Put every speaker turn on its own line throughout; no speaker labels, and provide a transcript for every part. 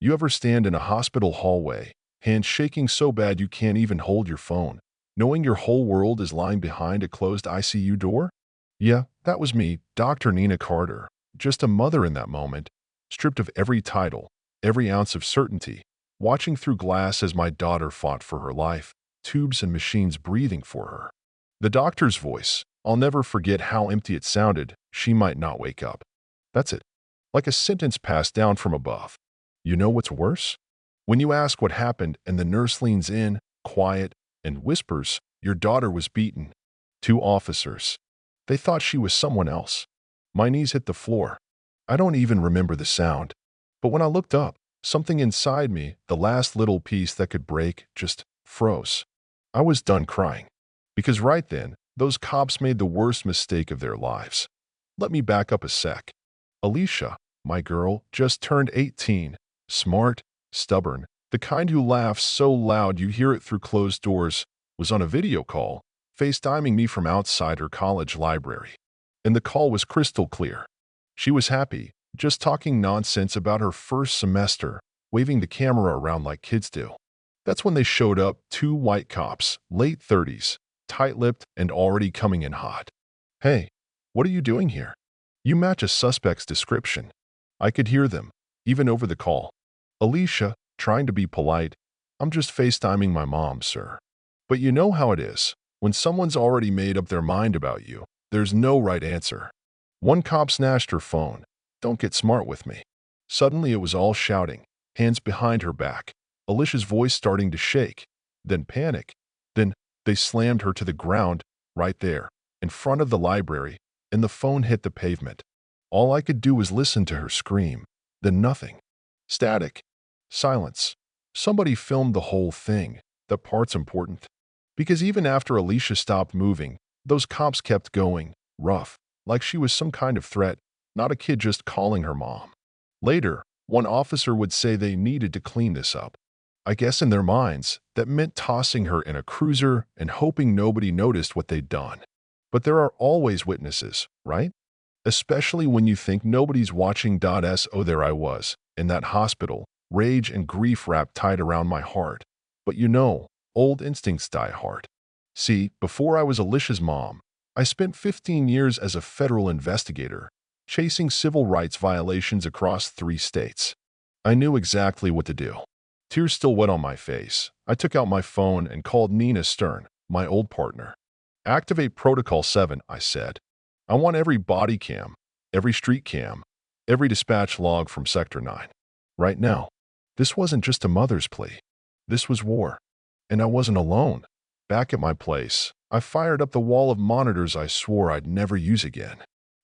You ever stand in a hospital hallway, hands shaking so bad you can't even hold your phone, knowing your whole world is lying behind a closed ICU door? Yeah, that was me, Dr. Nina Carter, just a mother in that moment, stripped of every title, every ounce of certainty, watching through glass as my daughter fought for her life, tubes and machines breathing for her. The doctor's voice, I'll never forget how empty it sounded, she might not wake up. That's it. Like a sentence passed down from above. You know what's worse? When you ask what happened and the nurse leans in, quiet, and whispers, your daughter was beaten. 2 officers. They thought she was someone else. My knees hit the floor. I don't even remember the sound. But when I looked up, something inside me, the last little piece that could break, just froze. I was done crying. Because right then, those cops made the worst mistake of their lives. Let me back up a sec. Alicia, my girl, just turned 18, smart, stubborn, the kind who laughs so loud you hear it through closed doors, was on a video call, FaceTiming me from outside her college library. And the call was crystal clear. She was happy, just talking nonsense about her first semester, waving the camera around like kids do. That's when they showed up, 2 white cops, late 30s, tight-lipped and already coming in hot. Hey, what are you doing here? You match a suspect's description. I could hear them, even over the call. Alicia, trying to be polite, I'm just FaceTiming my mom, sir. But you know how it is. When someone's already made up their mind about you, there's no right answer. One cop snatched her phone. Don't get smart with me. Suddenly it was all shouting, hands behind her back, Alicia's voice starting to shake, then panic. Then they slammed her to the ground, right there, in front of the library, and the phone hit the pavement. All I could do was listen to her scream, then nothing. Static. Silence. Somebody filmed the whole thing. The part's important. Because even after Alicia stopped moving, those cops kept going, rough, like she was some kind of threat, not a kid just calling her mom. Later, one officer would say they needed to clean this up. I guess in their minds, that meant tossing her in a cruiser and hoping nobody noticed what they'd done. But there are always witnesses, right? Especially when you think nobody's watching. So there I was, in that hospital, rage and grief wrapped tight around my heart. But you know, old instincts die hard. See, before I was Alicia's mom, I spent 15 years as a federal investigator, chasing civil rights violations across 3 states. I knew exactly what to do. Tears still wet on my face, I took out my phone and called Nina Stern, my old partner. Activate Protocol 7, I said. I want every body cam, every street cam, every dispatch log from Sector 9. Right now. This wasn't just a mother's plea. This was war. And I wasn't alone. Back at my place, I fired up the wall of monitors I swore I'd never use again.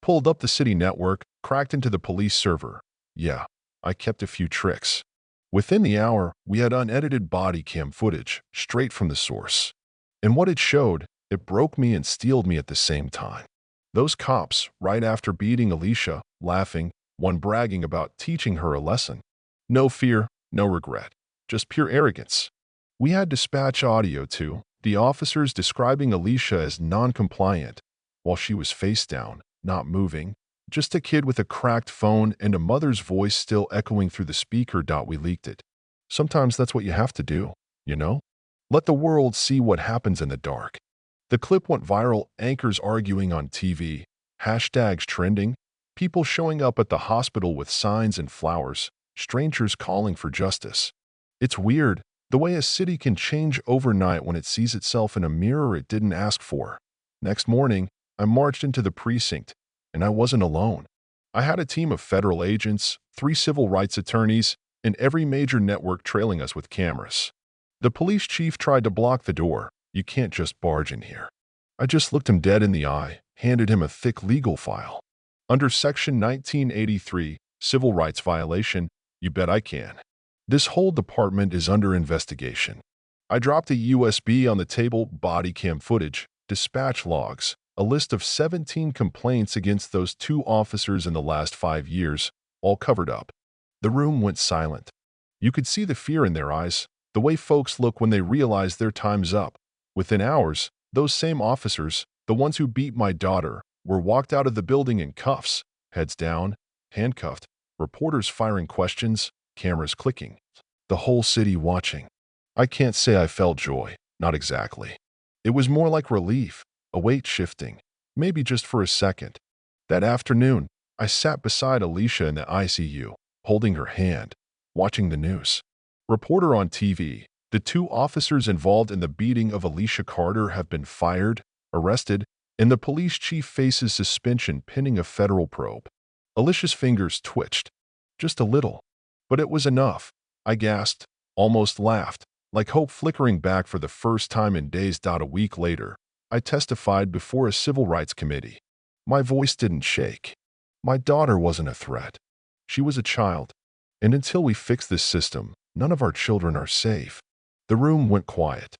Pulled up the city network, cracked into the police server. Yeah, I kept a few tricks. Within the hour, we had unedited body cam footage, straight from the source. And what it showed, it broke me and steeled me at the same time. Those cops, right after beating Alicia, laughing, one bragging about teaching her a lesson. No fear, no regret, just pure arrogance. We had dispatch audio too, the officers describing Alicia as non-compliant, while she was face down, not moving, just a kid with a cracked phone and a mother's voice still echoing through the speaker. We leaked it. Sometimes that's what you have to do, you know? Let the world see what happens in the dark. The clip went viral, anchors arguing on TV, hashtags trending, people showing up at the hospital with signs and flowers, strangers calling for justice. It's weird, the way a city can change overnight when it sees itself in a mirror it didn't ask for. Next morning, I marched into the precinct, and I wasn't alone. I had a team of federal agents, 3 civil rights attorneys, and every major network trailing us with cameras. The police chief tried to block the door. You can't just barge in here. I just looked him dead in the eye, handed him a thick legal file. Under Section 1983, Civil Rights Violation, you bet I can. This whole department is under investigation. I dropped a USB on the table, body cam footage, dispatch logs, a list of 17 complaints against those 2 officers in the last 5 years, all covered up. The room went silent. You could see the fear in their eyes, the way folks look when they realize their time's up. Within hours, those same officers, the ones who beat my daughter, were walked out of the building in cuffs, heads down, handcuffed, reporters firing questions, cameras clicking, the whole city watching. I can't say I felt joy, not exactly. It was more like relief, a weight shifting, maybe just for a second. That afternoon, I sat beside Alicia in the ICU, holding her hand, watching the news. Reporter on TV, the two officers involved in the beating of Alicia Carter have been fired, arrested, and the police chief faces suspension pending a federal probe. Alicia's fingers twitched, just a little. But it was enough. I gasped, almost laughed, like hope flickering back for the first time in days. A week later, I testified before a civil rights committee. My voice didn't shake. My daughter wasn't a threat. She was a child. And until we fix this system, none of our children are safe. The room went quiet.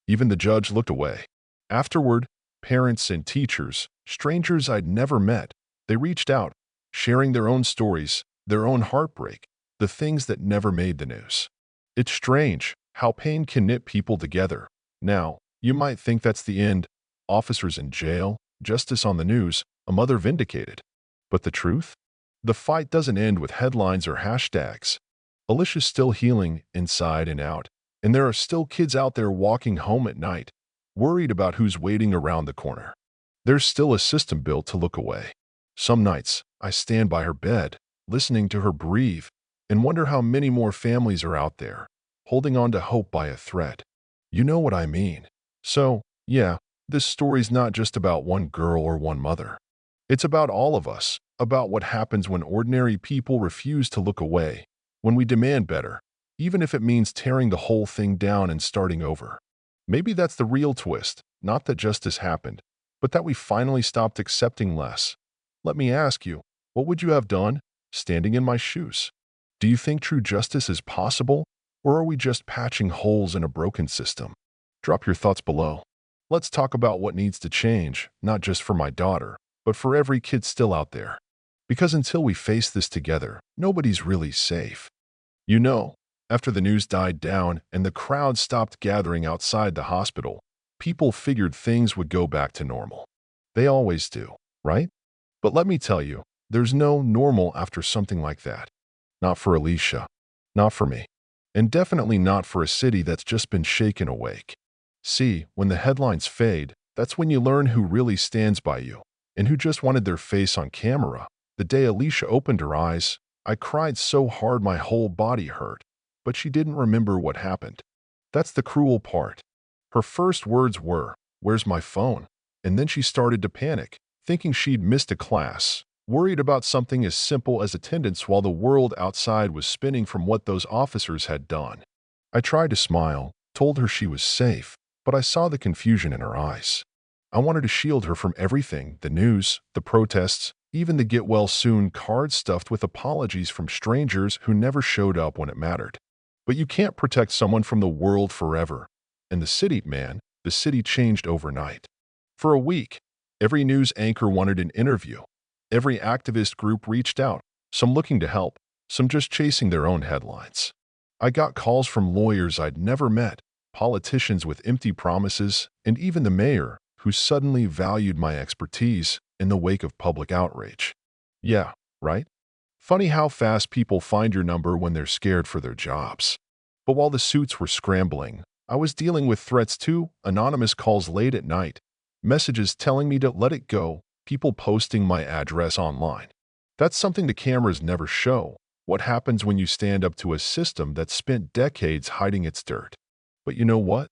Even the judge looked away. Afterward, parents and teachers, strangers I'd never met, they reached out, sharing their own stories, their own heartbreak, the things that never made the news. It's strange how pain can knit people together. Now, you might think that's the end. Officers in jail, justice on the news, a mother vindicated. But the truth? The fight doesn't end with headlines or hashtags. Alicia's still healing inside and out, and there are still kids out there walking home at night, worried about who's waiting around the corner. There's still a system built to look away. Some nights, I stand by her bed, listening to her breathe, and wonder how many more families are out there, holding on to hope by a thread. You know what I mean. So, yeah, this story's not just about one girl or one mother. It's about all of us, about what happens when ordinary people refuse to look away, when we demand better, even if it means tearing the whole thing down and starting over. Maybe that's the real twist, not that justice happened, but that we finally stopped accepting less. Let me ask you, what would you have done, standing in my shoes? Do you think true justice is possible, or are we just patching holes in a broken system? Drop your thoughts below. Let's talk about what needs to change, not just for my daughter, but for every kid still out there. Because until we face this together, nobody's really safe. You know, after the news died down and the crowd stopped gathering outside the hospital, people figured things would go back to normal. They always do, right? But let me tell you, there's no normal after something like that. Not for Alicia. Not for me. And definitely not for a city that's just been shaken awake. See, when the headlines fade, that's when you learn who really stands by you and who just wanted their face on camera. The day Alicia opened her eyes, I cried so hard my whole body hurt, but she didn't remember what happened. That's the cruel part. Her first words were, "Where's my phone?" And then she started to panic, thinking she'd missed a class, worried about something as simple as attendance while the world outside was spinning from what those officers had done. I tried to smile, told her she was safe, but I saw the confusion in her eyes. I wanted to shield her from everything, the news, the protests, even the get-well-soon cards stuffed with apologies from strangers who never showed up when it mattered. But you can't protect someone from the world forever. And the city, man, the city changed overnight. For a week, every news anchor wanted an interview. Every activist group reached out, some looking to help, some just chasing their own headlines. I got calls from lawyers I'd never met, politicians with empty promises, and even the mayor, who suddenly valued my expertise in the wake of public outrage. Yeah, right? Funny how fast people find your number when they're scared for their jobs. But while the suits were scrambling, I was dealing with threats too, anonymous calls late at night, messages telling me to let it go, people posting my address online. That's something the cameras never show, what happens when you stand up to a system that spent decades hiding its dirt. But you know what?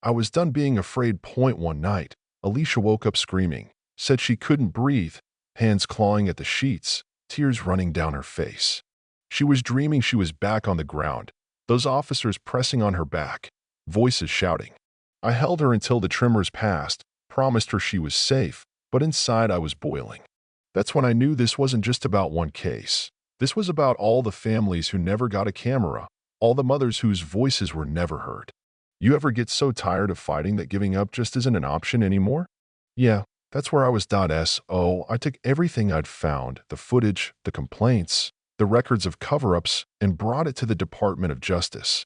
I was done being afraid. One night, Alicia woke up screaming, said she couldn't breathe, hands clawing at the sheets, tears running down her face. She was dreaming she was back on the ground, those officers pressing on her back, voices shouting. I held her until the tremors passed, promised her she was safe, but inside I was boiling. That's when I knew this wasn't just about one case. This was about all the families who never got a camera, all the mothers whose voices were never heard. You ever get so tired of fighting that giving up just isn't an option anymore? Yeah, that's where I was. I took everything I'd found, the footage, the complaints, the records of cover-ups, and brought it to the Department of Justice.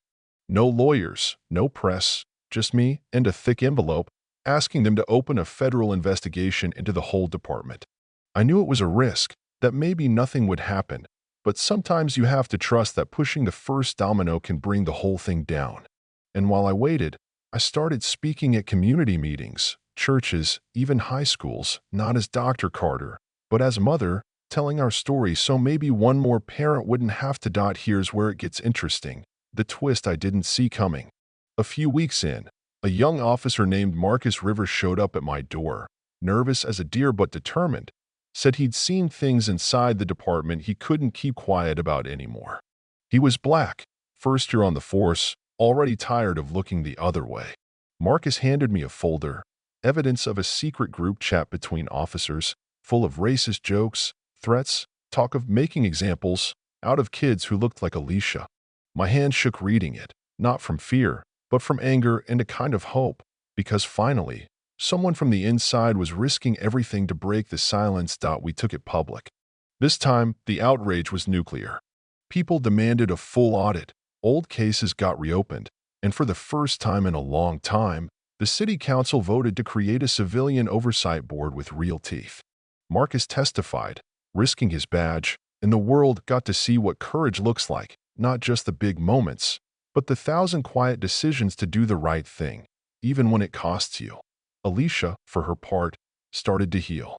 No lawyers, no press, just me and a thick envelope asking them to open a federal investigation into the whole department. I knew it was a risk, that maybe nothing would happen, But sometimes you have to trust that pushing the first domino can bring the whole thing down. And while I waited, I started speaking at community meetings, churches, even high schools, not as Dr. Carter, but as a mother, telling our story so maybe one more parent wouldn't have to. Here's where it gets interesting, the twist I didn't see coming. A few weeks in, a young officer named Marcus Rivers showed up at my door, nervous as a deer but determined, said he'd seen things inside the department he couldn't keep quiet about anymore. He was black, first year on the force, already tired of looking the other way. Marcus handed me a folder, evidence of a secret group chat between officers, full of racist jokes, threats, talk of making examples out of kids who looked like Alicia. My hand shook reading it, not from fear, but from anger and a kind of hope, because finally, someone from the inside was risking everything to break the silence. We took it public. This time, the outrage was nuclear. People demanded a full audit, old cases got reopened, and for the first time in a long time, the city council voted to create a civilian oversight board with real teeth. Marcus testified, risking his badge, and the world got to see what courage looks like, not just the big moments, but the 1,000 quiet decisions to do the right thing, even when it costs you. Alicia, for her part, started to heal.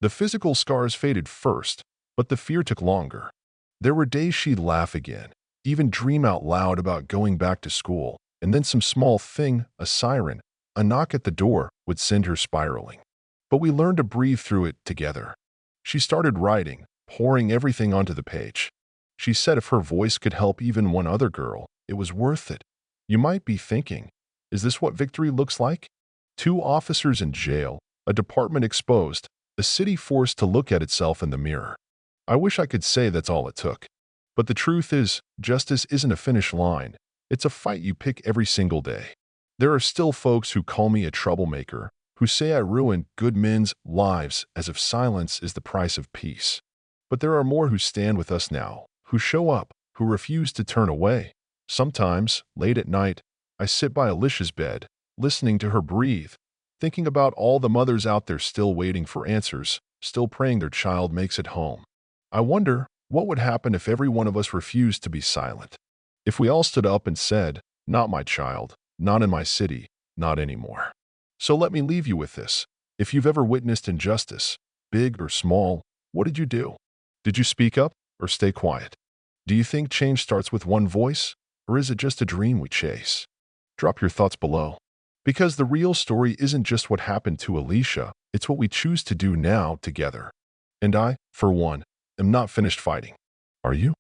The physical scars faded first, but the fear took longer. There were days she'd laugh again, even dream out loud about going back to school, and then some small thing, a siren, a knock at the door, would send her spiraling. But we learned to breathe through it together. She started writing, pouring everything onto the page. She said if her voice could help even one other girl, it was worth it. You might be thinking, is this what victory looks like? 2 officers in jail, a department exposed, a city forced to look at itself in the mirror. I wish I could say that's all it took. But the truth is, justice isn't a finish line. It's a fight you pick every single day. There are still folks who call me a troublemaker, who say I ruin good men's lives as if silence is the price of peace. But there are more who stand with us now, who show up, who refuse to turn away. Sometimes, late at night, I sit by Alicia's bed, listening to her breathe, thinking about all the mothers out there still waiting for answers, still praying their child makes it home. I wonder what would happen if every one of us refused to be silent. If we all stood up and said, not my child, not in my city, not anymore. So let me leave you with this. If you've ever witnessed injustice, big or small, what did you do? Did you speak up or stay quiet? Do you think change starts with one voice, or is it just a dream we chase? Drop your thoughts below. Because the real story isn't just what happened to Alicia, it's what we choose to do now together. And I, for one, am not finished fighting. Are you?